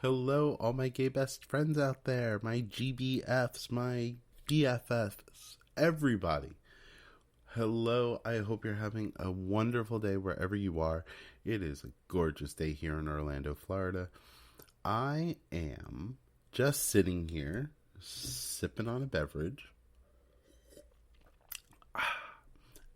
Hello, all my gay best friends out there, my GBFs, my BFFs, everybody. Hello, I hope you're having a wonderful day wherever you are. It is a gorgeous day here in Orlando, Florida. I am just sitting here, sipping on a beverage,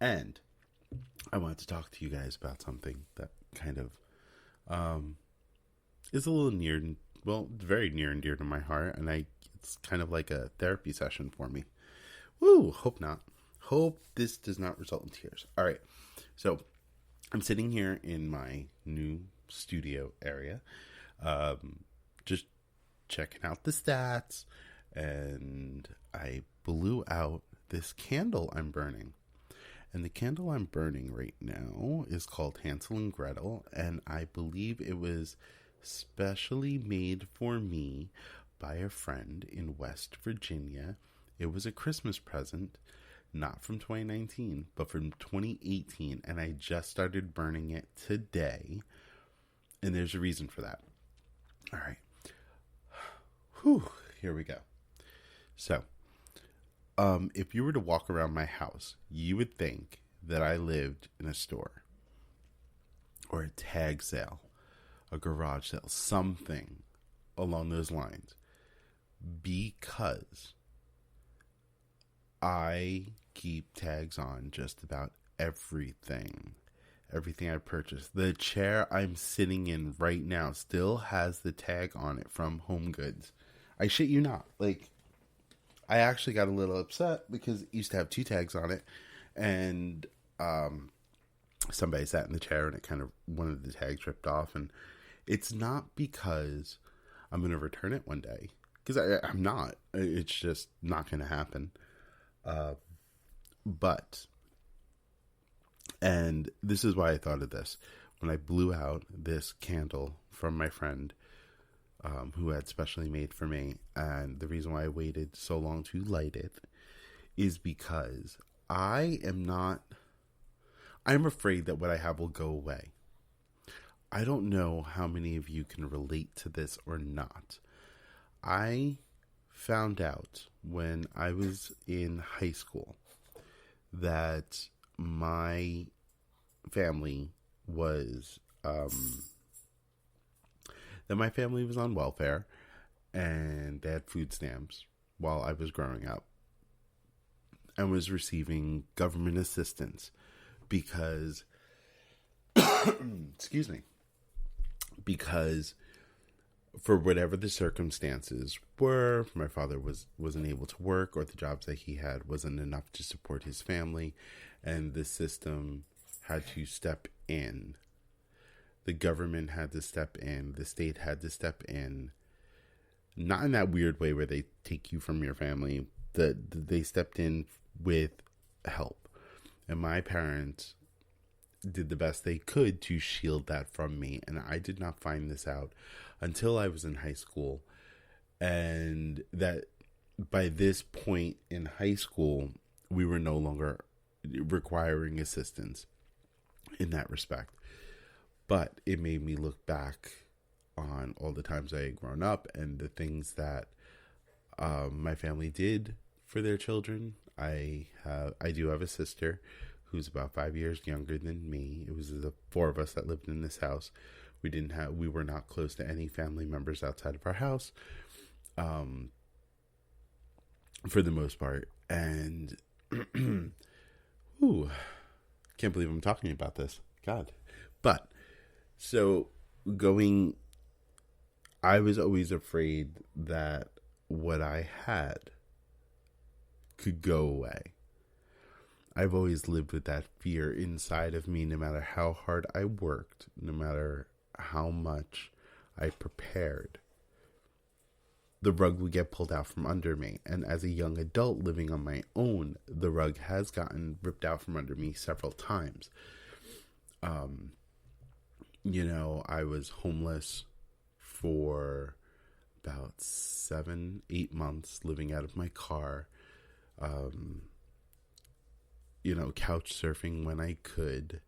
and I want to talk to you guys about something that kind of is a little very near and dear to my heart, and it's kind of like a therapy session for me. Woo, hope not. Hope this does not result in tears. All right, so I'm sitting here in my new studio area, just checking out the stats, and I blew out this candle I'm burning. And the candle I'm burning right now is called Hansel and Gretel, and I believe it was specially made for me by a friend in West Virginia. It was a Christmas present, not from 2019, but from 2018, and I just started burning it today, and there's a reason for that. All right. Whew, here we go. So, if you were to walk around my house, you would think that I lived in a store or a tag sale, a garage sale, something along those lines, because I keep tags on just about everything I purchase. The chair I'm sitting in right now still has the tag on it from Home Goods. I shit you not. I actually got a little upset because it used to have 2 tags on it, and somebody sat in the chair and one of the tags ripped off. And it's not because I'm going to return it one day, because I'm not. It's just not going to happen. And this is why I thought of this. When I blew out this candle from my friend, who had specially made for me, and the reason why I waited so long to light it is because I'm afraid that what I have will go away. I don't know how many of you can relate to this or not. I found out when I was in high school that my family was on welfare, and they had food stamps while I was growing up, and was receiving government assistance because excuse me, because for whatever the circumstances were, my father wasn't able to work, or the jobs that he had wasn't enough to support his family, and the system had to step in. The government had to step in. The state had to step in. Not in that weird way where they take you from your family. They stepped in with help. And my parents did the best they could to shield that from me. And I did not find this out until I was in high school. And that by this point in high school, we were no longer requiring assistance in that respect. But it made me look back on all the times I had grown up and the things that my family did for their children. I do have a sister who's about 5 years younger than me. It was the 4 of us that lived in this house. We were not close to any family members outside of our house, for the most part. And ooh, can't believe I'm talking about this. God. But so I was always afraid that what I had could go away. I've always lived with that fear inside of me, no matter how hard I worked, no matter how much I prepared. The rug would get pulled out from under me. And as a young adult living on my own, the rug has gotten ripped out from under me several times. I was homeless for about 7-8 months, living out of my car, couch surfing when I could,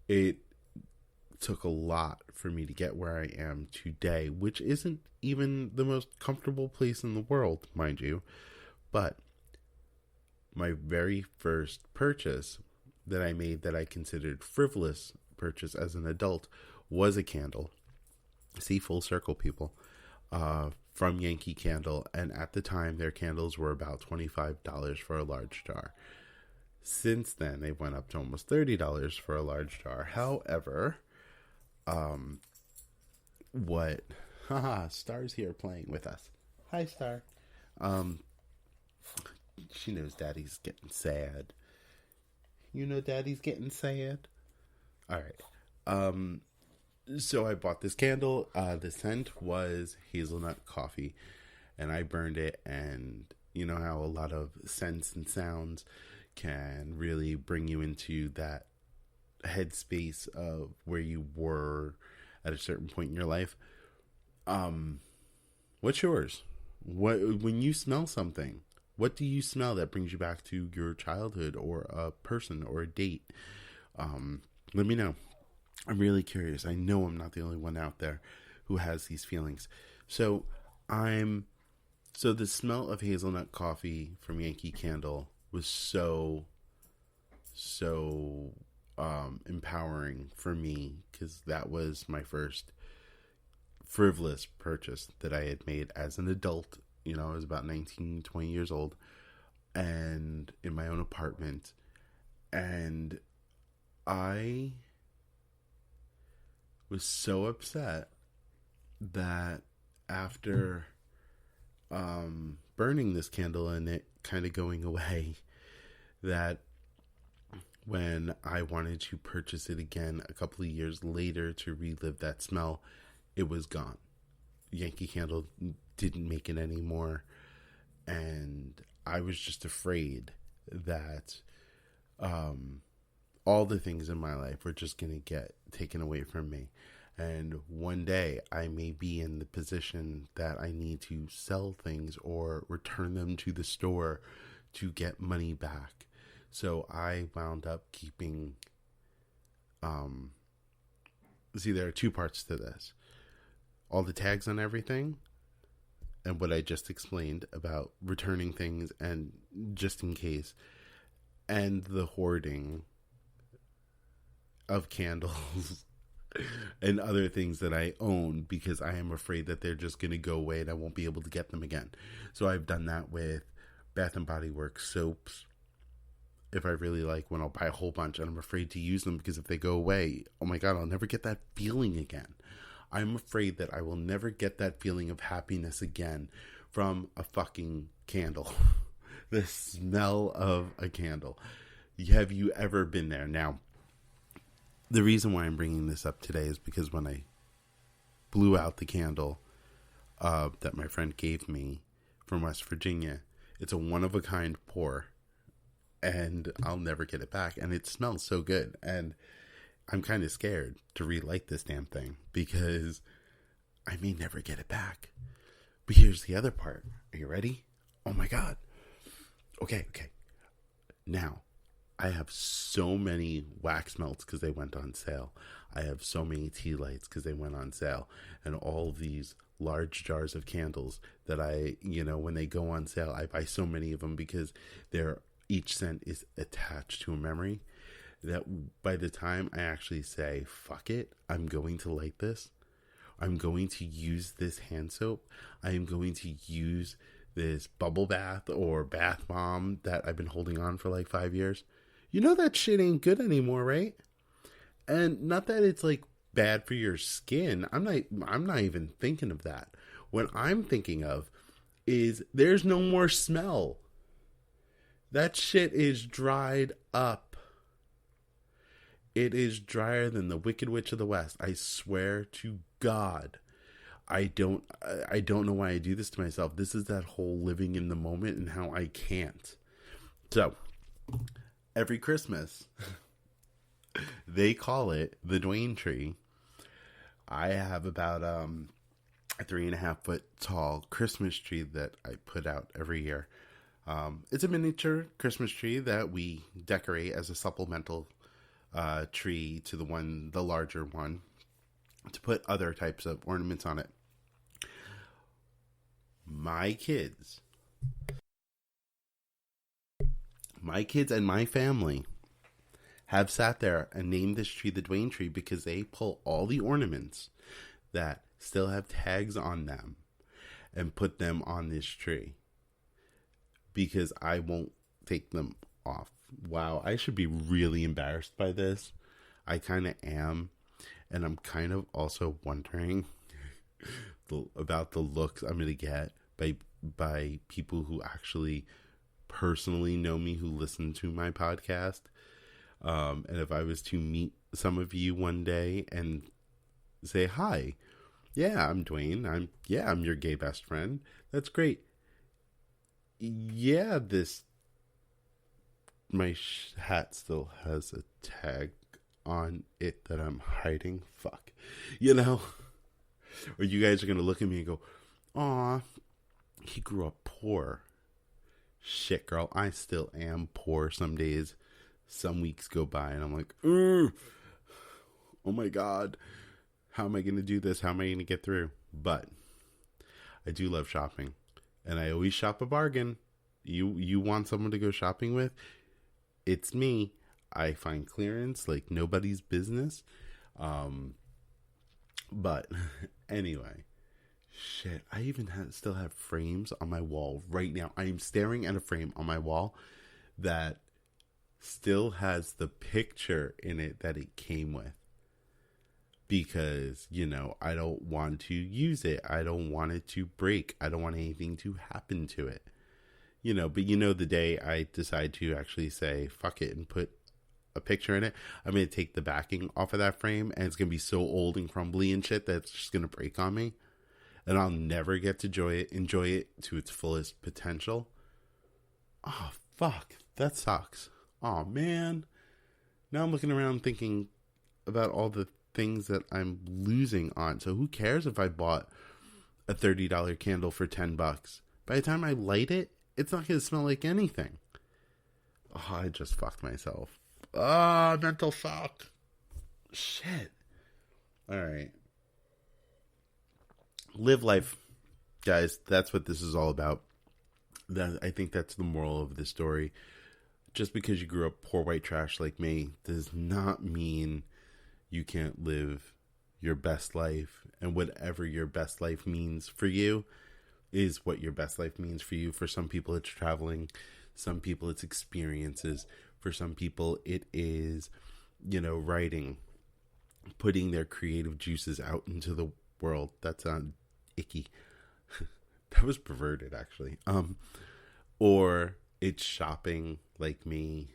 it took a lot for me to get where I am today, which isn't even the most comfortable place in the world, mind you. But my very first purchase that I made that I considered frivolous purchase as an adult was a candle. See, full circle, people. From Yankee Candle, and at the time their candles were about $25 for a large jar. Since then they went up to almost $30 for a large jar. However, Star's here playing with us. Hi, Star. She knows Daddy's getting sad. You know Daddy's getting sad? Alright. So I bought this candle. The scent was hazelnut coffee, and I burned it. And you know how a lot of scents and sounds can really bring you into that headspace of where you were at a certain point in your life. What's yours? When you smell something, what do you smell that brings you back to your childhood or a person or a date? Let me know. I'm really curious. I know I'm not the only one out there who has these feelings. So the smell of hazelnut coffee from Yankee Candle was so empowering for me, because that was my first frivolous purchase that I had made as an adult. You know, I was about 19, 20 years old, and in my own apartment. And I was so upset that after burning this candle and it kind of going away, that when I wanted to purchase it again a couple of years later to relive that smell, it was gone. Yankee Candle didn't make it anymore, and I was just afraid that all the things in my life were just going to get taken away from me. And one day I may be in the position that I need to sell things or return them to the store to get money back. So I wound up keeping, there are two parts to this. All the tags on everything, and what I just explained about returning things and just in case, and the hoarding of candles and other things that I own, because I am afraid that they're just going to go away and I won't be able to get them again. So I've done that with Bath and Body Works soaps. If I really like one, I'll buy a whole bunch, and I'm afraid to use them because if they go away, oh my God, I'll never get that feeling again. I'm afraid that I will never get that feeling of happiness again from a fucking candle. The smell of a candle. Have you ever been there? Now, the reason why I'm bringing this up today is because when I blew out the candle that my friend gave me from West Virginia, it's a one-of-a-kind pour, and I'll never get it back. And it smells so good, and I'm kind of scared to relight this damn thing because I may never get it back. But here's the other part. Are you ready? Oh my God. Okay. Now, I have so many wax melts because they went on sale. I have so many tea lights because they went on sale. And all of these large jars of candles that when they go on sale, I buy so many of them because each scent is attached to a memory, that by the time I actually say, fuck it, I'm going to light this, I'm going to use this hand soap, I am going to use this bubble bath or bath bomb that I've been holding on for like 5 years. You know that shit ain't good anymore, right? And not that it's like bad for your skin. I'm not even thinking of that. What I'm thinking of is there's no more smell. That shit is dried up. It is drier than the Wicked Witch of the West. I swear to God. I don't know why I do this to myself. This is that whole living in the moment and how I can't. So, every Christmas, they call it the Dwayne tree. I have about a 3.5 foot tall Christmas tree that I put out every year. It's a miniature Christmas tree that we decorate as a supplemental tree to the larger one, to put other types of ornaments on it. My kids and my family have sat there and named this tree the Dwayne tree because they pull all the ornaments that still have tags on them and put them on this tree because I won't take them off. Wow, I should be really embarrassed by this. I kind of am. And I'm kind of also wondering about the looks I'm going to get by people who actually personally know me, who listen to my podcast. And if I was to meet some of you one day and say, hi, yeah, I'm Dwayne. I'm your gay best friend. That's great. Yeah, my hat still has a tag on it that I'm hiding. Fuck. Or you guys are going to look at me and go, aw, he grew up poor. Shit, girl, I still am poor some days. Some weeks go by and I'm like, oh my God, how am I going to do this? How am I going to get through? But I do love shopping, and I always shop a bargain. You want someone to go shopping with? It's me. I find clearance like nobody's business. But anyway, shit, I even still have frames on my wall right now. I am staring at a frame on my wall that still has the picture in it that it came with. Because, I don't want to use it. I don't want it to break. I don't want anything to happen to it. But the day I decide to actually say, fuck it, and put a picture in it, I'm going to take the backing off of that frame, and it's going to be so old and crumbly and shit that it's just going to break on me. And I'll never get to enjoy it to its fullest potential. Oh, fuck. That sucks. Oh, man. Now I'm looking around thinking about all the things that I'm losing on. So who cares if I bought a $30 candle for $10? By the time I light it, it's not going to smell like anything. Oh, I just fucked myself. Mental fuck. Shit. All right. Live life, guys. That's what this is all about. I think that's the moral of the story. Just because you grew up poor white trash like me does not mean you can't live your best life. And whatever your best life means for you is what your best life means for you. For some people, it's traveling. Some people, it's experiences. For some people, it is, writing, putting their creative juices out into the world. That sounds icky. That was perverted, actually. Or it's shopping like me.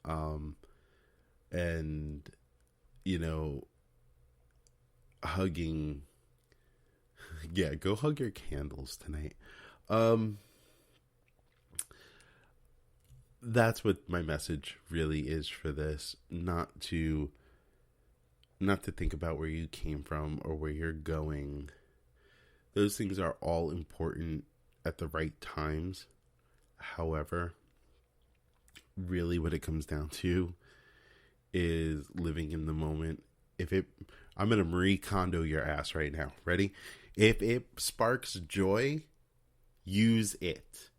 And, hugging. Yeah, go hug your candles tonight. That's what my message really is for this. Not to think about where you came from or where you're going. Those things are all important at the right times. However, really what it comes down to is living in the moment. I'm going to Marie Kondo your ass right now. Ready? If it sparks joy, use it.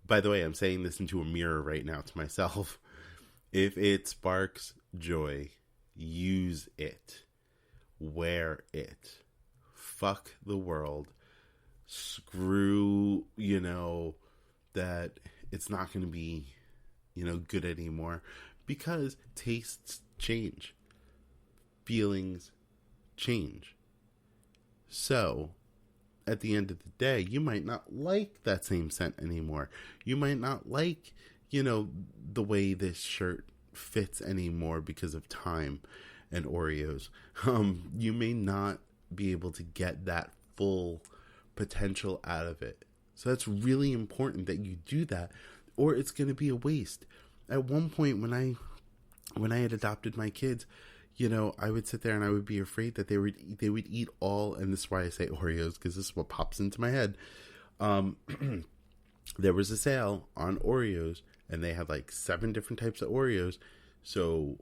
By the way, I'm saying this into a mirror right now to myself. If it sparks joy, use it. Wear it. Fuck the world. Screw, that it's not going to be, good anymore. Because tastes change. Feelings change. So, at the end of the day, you might not like that same scent anymore. You might not like, the way this shirt fits anymore because of time and Oreos. You may not be able to get that full potential out of it. So that's really important that you do that, or it's going to be a waste. At one point when I had adopted my kids, I would sit there and I would be afraid that they would eat all, and this is why I say Oreos, because this is what pops into my head. There was a sale on Oreos, and they had like 7 different types of Oreos. So